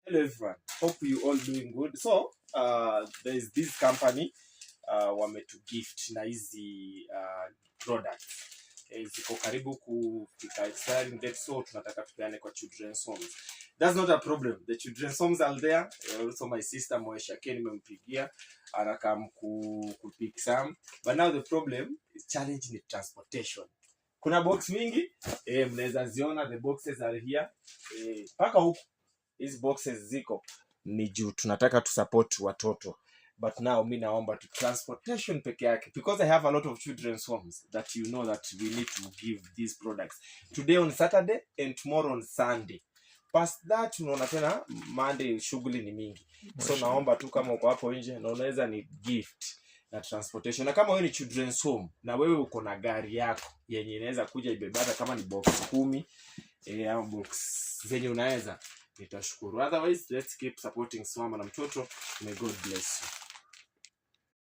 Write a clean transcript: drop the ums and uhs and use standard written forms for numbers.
Hello everyone, hope you all doing good. So there is this company wame to gift na hizi products ziko karibu kufika expiring date, so tunataka tupeane kwa children's homes. That's not a problem, the children's homes are there. Also my sister Moesha Ken nimempigia anakam kupick some, but now the problem is challenge ni transportation. Kuna box mingi mnaweza ziona, the boxes are here paka huku. Hizi boxes ziko ni juu tunataka tu support watoto, but now mi naomba tu transportation peke yake, because I have a lot of children's homes that you know that we need to give these products today on Saturday and tomorrow on Sunday. Past that unaona tena Monday shughuli ni mingi, so naomba tu kama uko hapo nje na unaweza ni gift na transportation, na kama wewe ni children's home na wewe uko na gari yako yenye inaweza kuja ibebata kama ni box 10 au box zenye unaweza, nitashukuru. Otherwise, let's keep supporting Simama na Mtoto. May God bless you.